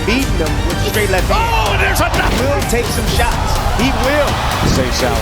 beating him with the straight left hand. Oh, and there's a knock. He will take some shots. He will. Safe out.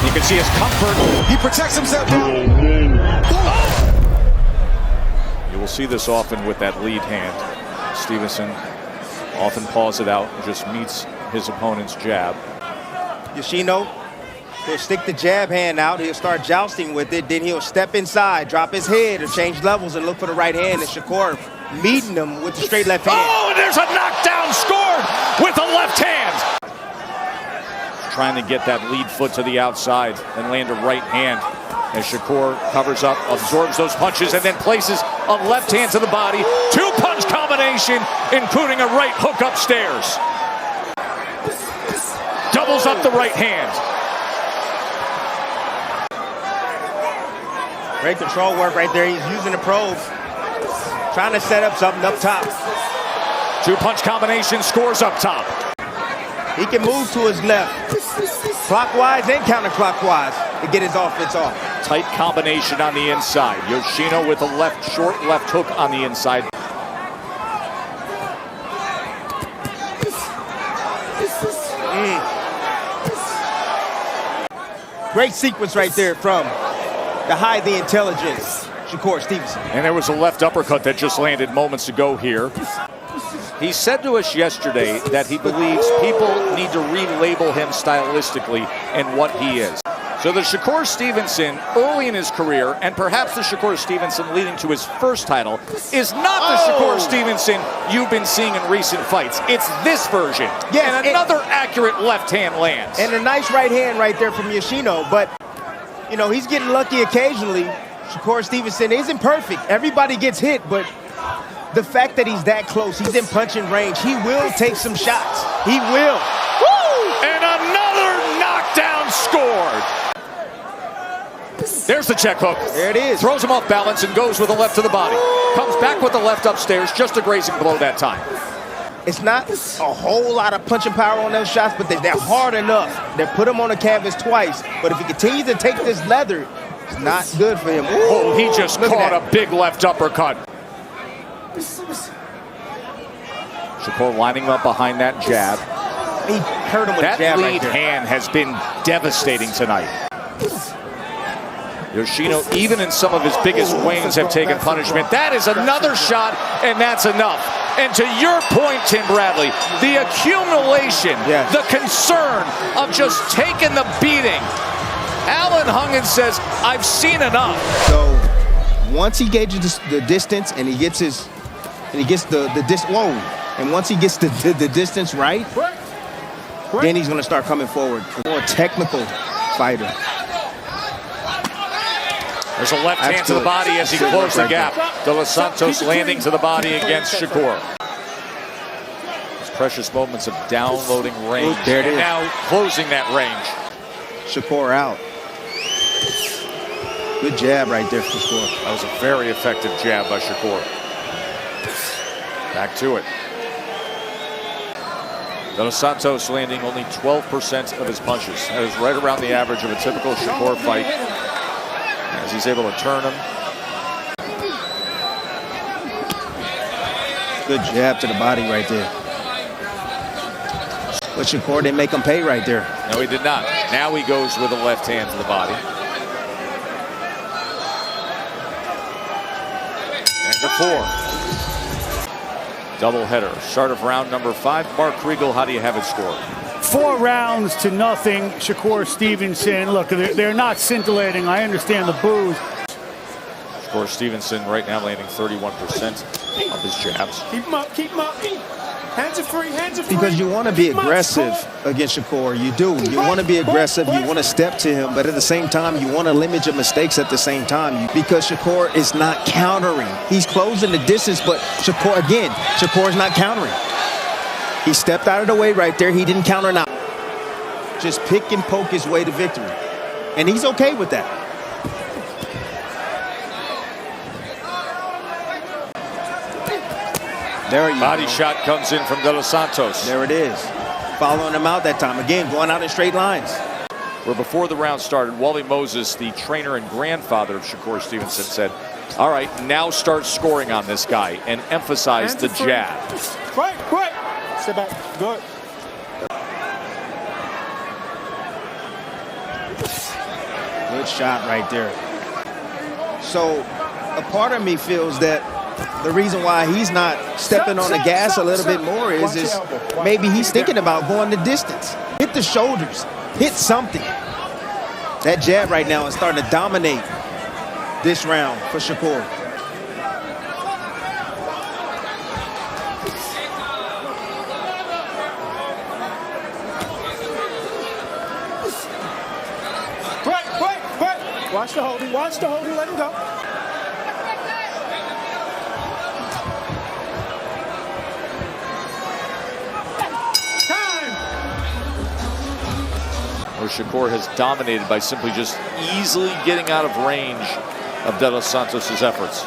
You can see his comfort. He protects himself. You will see this often with that lead hand. Stevenson often paws it out and just meets his opponent's jab. Yoshino, he'll stick the jab hand out. He'll start jousting with it. Then he'll step inside, drop his head, or change levels and look for the right hand. And Shakur meeting him with the straight left hand. Oh, and there's a knockdown scored with the left hand. Trying to get that lead foot to the outside and land a right hand. As Shakur covers up, absorbs those punches, and then places a left hand to the body. Two-punch combination, including a right hook upstairs. Doubles up the right hand. Great control work right there. He's using the probe, trying to set up something up top. Two-punch combination, scores up top. He can move to his left, clockwise and counterclockwise, to get his offense off. Tight combination on the inside. Yoshino with a short left hook on the inside. Great sequence right there from the high intelligence, Shakur Stevenson. And there was a left uppercut that just landed moments ago here. He said to us yesterday that he believes people need to relabel him stylistically and what he is. So the Shakur Stevenson early in his career, and perhaps the Shakur Stevenson leading to his first title, is not the Shakur Stevenson you've been seeing in recent fights. It's this version. Yes, and another accurate left hand lands. And a nice right hand right there from Yoshino. But, you know, he's getting lucky occasionally. Shakur Stevenson isn't perfect. Everybody gets hit, but the fact that he's that close, he's in punching range, he will take some shots. He will. Woo! And another knockdown scored. There's the check hook. There it is. Throws him off balance and goes with a left to the body. Comes back with the left upstairs, just a grazing blow that time. It's not a whole lot of punching power on those shots, but they're hard enough. They put him on the canvas twice. But if he continues to take this leather, it's not good for him. Ooh, oh, he just caught a big left uppercut. Shakur lining up behind that jab. He hurt him with that jab lead right there. hand has been devastating tonight. Yoshino, even in some of his biggest wins, have taken punishment. That is another shot, and that's enough. And to your point, Tim Bradley, the accumulation, the concern of just taking the beating. Alan Hungen says, I've seen enough. So once he gauges the distance and he gets his, and once he gets the distance right, then he's going to start coming forward. A more technical fighter. There's a left hand to the body as he closed the gap. De Los Santos landing to the body against Shakur. Those precious moments of downloading range. There it is. And now closing that range. Shakur out. Good jab right there for Shakur. That was a very effective jab by Shakur. Back to it. De Los Santos landing only 12% of his punches. That is right around the average of a typical Shakur fight. As he's able to turn him. Good jab to the body right there. But Shakur didn't make him pay right there. No, he did not. Now he goes with a left hand to the body. And to 4. Double header. Start of round number 5. Mark Kriegel, how do you have it scored? 4 rounds to nothing. Shakur Stevenson. Look, they're not scintillating. I understand the boos. Shakur Stevenson right now landing 31% of his jabs. Keep him up, keep him up. Hands are free, hands are free. Because you want to be aggressive against Shakur. You do. You want to be aggressive. You want to step to him. But at the same time, you want to limit your mistakes at the same time. Because Shakur is not countering. He's closing the distance, but Shakur is not countering. He stepped out of the way right there. He didn't counter now. Just pick and poke his way to victory. And he's okay with that. There you Body go. shot comes in from De Los Santos. There it is. Following him out that time. Again, going out in straight lines. Where before the round started, Wally Moses, the trainer and grandfather of Shakur Stevenson, said, all right, now start scoring on this guy and emphasize the jab. Quick, quick. step back. Good. Good shot right there. So a part of me feels that the reason why he's not stepping on the gas a little bit more is maybe he's thinking about going the distance. Hit the shoulders. Hit something. That jab right now is starting to dominate this round for Shakur. Wait. Watch the holding. Watch the holding. Let him go. Where Shakur has dominated by simply just easily getting out of range of De Los Santos' efforts.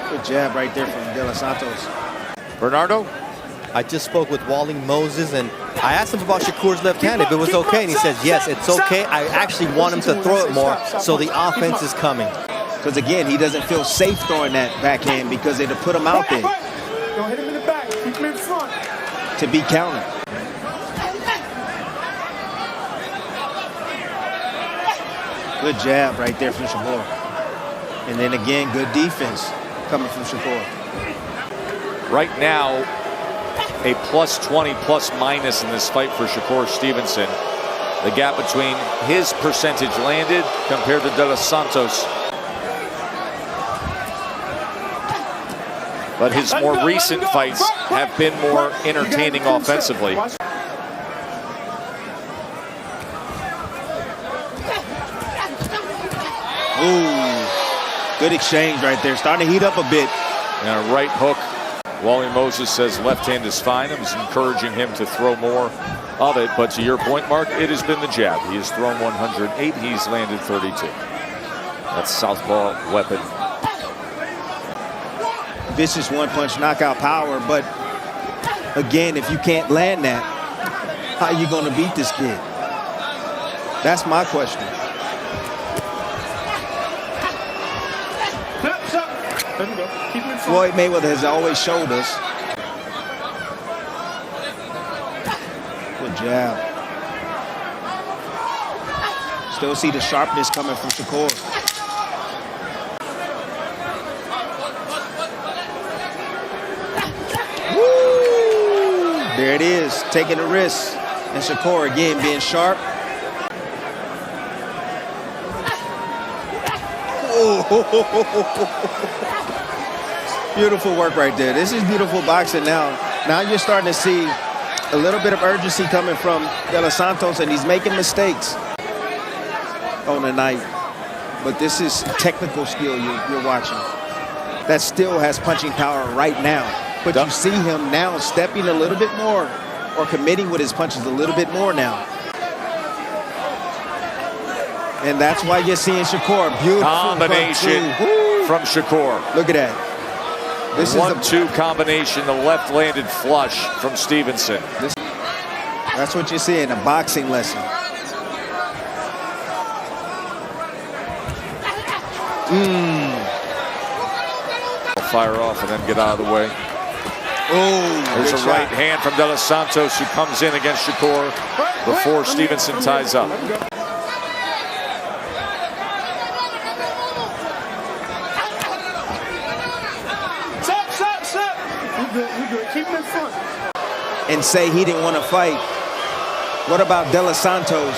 Good jab right there from De Los Santos. Bernardo? I just spoke with Walling Moses, and I asked him about Shakur's left hand, if it was okay, and he says, yes, it's okay. I actually want him to throw it more, so the offense is coming. Because, again, he doesn't feel safe throwing that backhand because it'll put him out there. Don't hit him in the back. Keep him in front. To be countered. Good jab right there from Shakur. And then again, good defense coming from Shakur. Right now, a +20 ± in this fight for Shakur Stevenson. The gap between his percentage landed compared to De Los Santos. But his more recent fights have been more entertaining offensively. Ooh, good exchange right there. Starting to heat up a bit. And a right hook. Wally Moses says left hand is fine. I'm encouraging him to throw more of it. But to your point, Mark, it has been the jab. He has thrown 108. He's landed 32. That's southpaw weapon. Vicious one-punch knockout power. But, again, if you can't land that, how are you going to beat this kid? That's my question. Floyd Mayweather has always showed us. Good jab. Still see the sharpness coming from Shakur. Woo! There it is, taking the risk. And Shakur again being sharp. Beautiful work right there. This is beautiful boxing now. Now you're starting to see a little bit of urgency coming from De Los Santos, and he's making mistakes on the night. But this is technical skill you're watching. That still has punching power right now. But you see him now stepping a little bit more or committing with his punches a little bit more now. And that's why you're seeing Shakur. Beautiful combination from Shakur. Look at that. This is 1-2 combination, the left landed flush from Stevenson. That's what you're seeing, a boxing lesson. Fire off and then get out of the way. Oh, there's a right hand from De Los Santos who comes in against Shakur before Stevenson ties up. And say he didn't want to fight. What about De Los Santos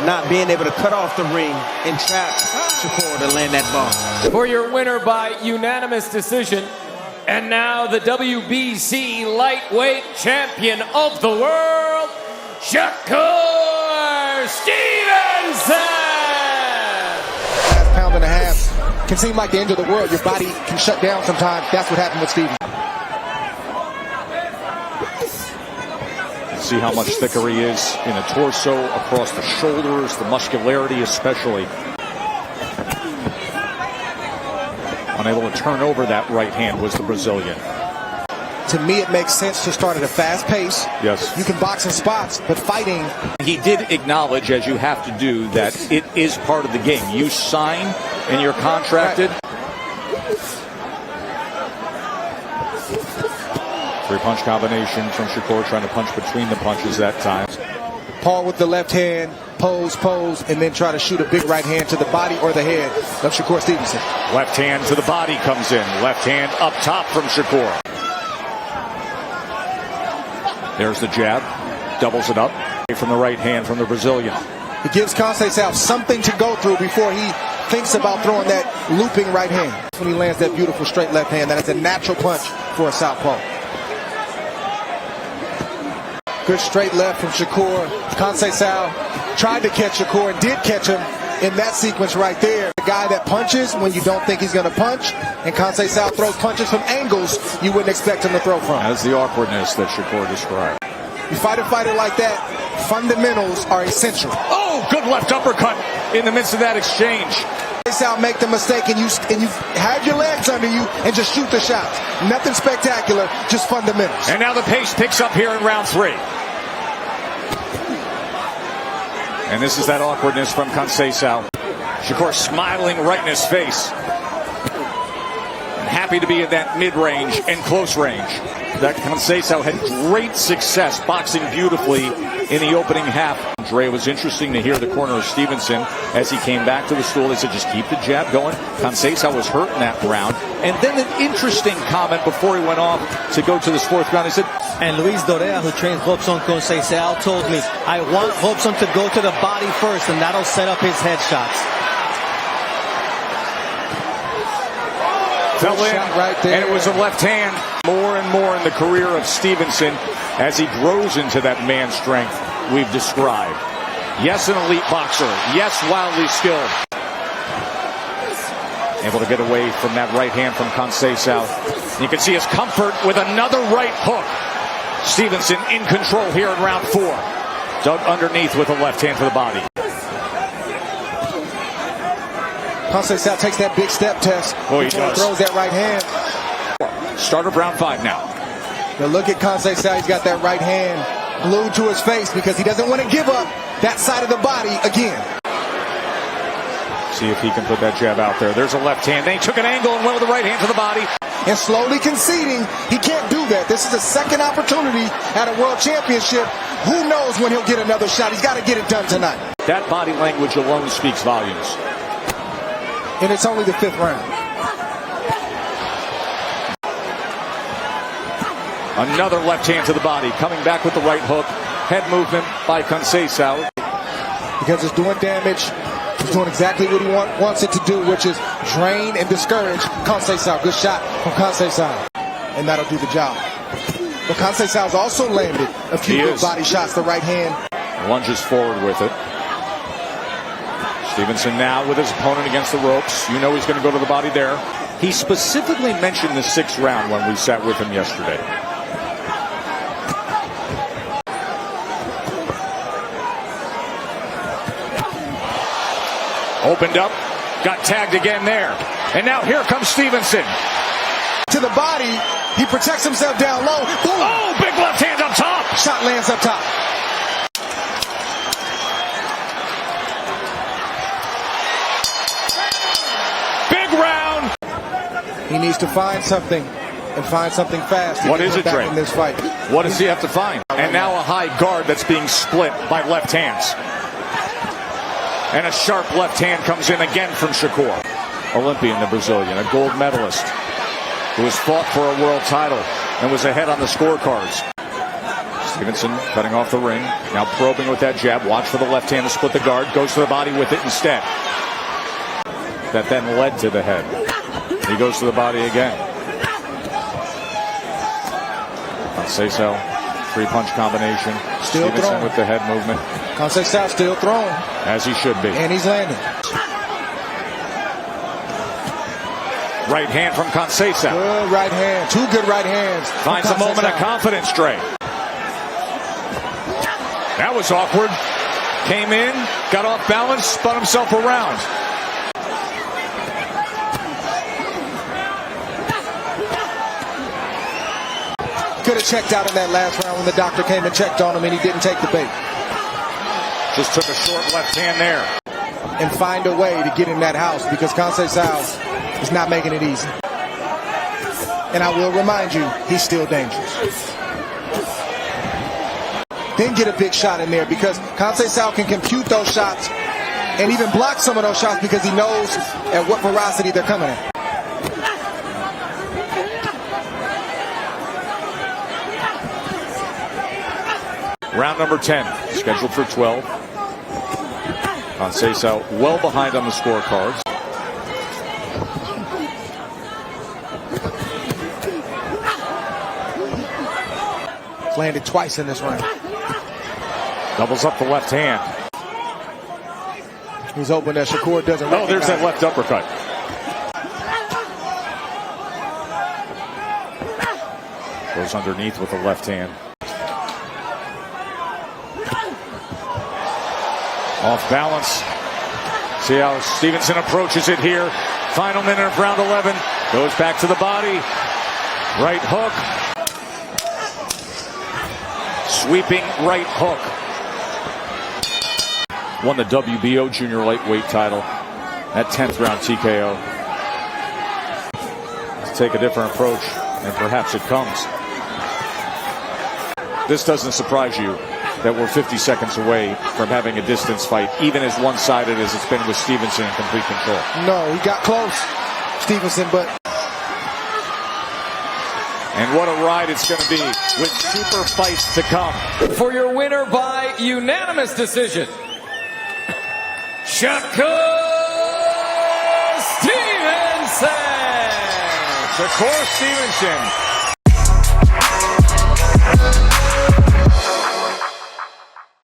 not being able to cut off the ring and trap Shakur to land that ball? For your winner by unanimous decision, and now the WBC lightweight champion of the world, Shakur Stevenson! Last pound and a half can seem like the end of the world. Your body can shut down sometimes. That's what happened with Stevenson. See how much thicker he is in the torso, across the shoulders, the muscularity especially. Unable to turn over that right hand was the Brazilian. To me, it makes sense to start at a fast pace. Yes. You can box in spots, but fighting. He did acknowledge, as you have to do, that it is part of the game. You sign and you're contracted. Three-punch combination from Shakur, trying to punch between the punches that time. Paul with the left hand, pose, and then try to shoot a big right hand to the body or the head of Shakur Stevenson. Left hand to the body comes in. Left hand up top from Shakur. There's the jab. Doubles it up. From the right hand from the Brazilian. It gives Concei something to go through before he thinks about throwing that looping right hand. When he lands that beautiful straight left hand, that is a natural punch for a southpaw. Good straight left from Shakur. Concei tried to catch Shakur and did catch him in that sequence right there. The guy that punches when you don't think he's going to punch, and Concei throws punches from angles you wouldn't expect him to throw from. That's the awkwardness that Shakur described. You fight a fighter like that, fundamentals are essential. Oh, good left uppercut in the midst of that exchange. Make the mistake and you have your legs under you and just shoot the shots. Nothing spectacular, just fundamentals. And now the pace picks up here in round 3. And this is that awkwardness from Concei. Shakur smiling right in his face. And happy to be in that mid-range and close range. That Concei had great success boxing beautifully in the opening half. Dre, was interesting to hear the corner of Stevenson as he came back to the stool. They said, just keep the jab going. Concei was hurt in that round. And then an interesting comment before he went off to go to this 4th round. He said, and Luis Dorea, who trains Robson Concei, told me, I want Robson to go to the body first, and that'll set up his headshots. Fell in, right there. And it was a left hand. More and more in the career of Stevenson as he grows into that man strength we've described. Yes, an elite boxer. Yes, wildly skilled. Able to get away from that right hand from Concei. You can see his comfort with another right hook. Stevenson in control here in round 4. Dug underneath with a left hand to the body. Concei takes that big step test. Boy, he does. Throws that right hand. Start of round 5 now. Now look at Concei. He's got that right hand glued to his face because he doesn't want to give up that side of the body again. See if he can put that jab out there. There's a left hand. Then he took an angle and went with the right hand to the body. And slowly conceding. He can't do that. This is a second opportunity at a world championship. Who knows when he'll get another shot? He's got to get it done tonight. That body language alone speaks volumes. And it's only the 5th round. Another left hand to the body, coming back with the right hook. Head movement by Concei. Because it's doing damage. It's doing exactly what he wants it to do, which is drain and discourage Concei. Good shot from Concei. And that'll do the job. But Concei's also landed a few good body shots, the right hand. Lunges forward with it. Stevenson now with his opponent against the ropes. You know he's going to go to the body there. He specifically mentioned the 6th round when we sat with him yesterday. Opened up, got tagged again there. And now here comes Stevenson. To the body, he protects himself down low. Boom. Oh, big left hand up top. Shot lands up top. Big round. He needs to find something and find something fast. What is it, Dre? In this fight. What does he have to find? And now a high guard that's being split by left hands. And a sharp left hand comes in again from Shakur. Olympian, the Brazilian, a gold medalist who has fought for a world title and was ahead on the scorecards. Stevenson cutting off the ring, now probing with that jab. Watch for the left hand to split the guard. Goes to the body with it instead. That then led to the head. He goes to the body again. Concei, 3-punch combination. Still Stevenson throwing. with the head movement. Concei still throwing. As he should be. And he's landing. Right hand from Concei. Good right hand. 2 good right hands. Finds a moment of confidence, Dre. That was awkward. Came in, got off balance, spun himself around. Could have checked out in that last round when the doctor came and checked on him and he didn't take the bait. Just took a short left hand there. And find a way to get in that house because Concei is not making it easy. And I will remind you, he's still dangerous. Then get a big shot in there because Concei can compute those shots and even block some of those shots because he knows at what ferocity they're coming at. Round number 10, scheduled for 12. Concei well behind on the scorecards. Landed twice in this round. Doubles up the left hand. He's hoping that Shakur doesn't. Oh, there's that left uppercut. Goes underneath with the left hand. Off balance. See how Stevenson approaches it here. Final minute of round 11. Goes back to the body. Right hook. Sweeping right hook. Won the WBO junior lightweight title. That 10th round TKO. Let's take a different approach, and perhaps it comes. This doesn't surprise you that we're 50 seconds away from having a distance fight, even as one-sided as it's been with Stevenson in complete control. No, he got close, Stevenson, but... And what a ride it's going to be with super fights to come. For your winner by unanimous decision, Shakur Stevenson! Shakur Stevenson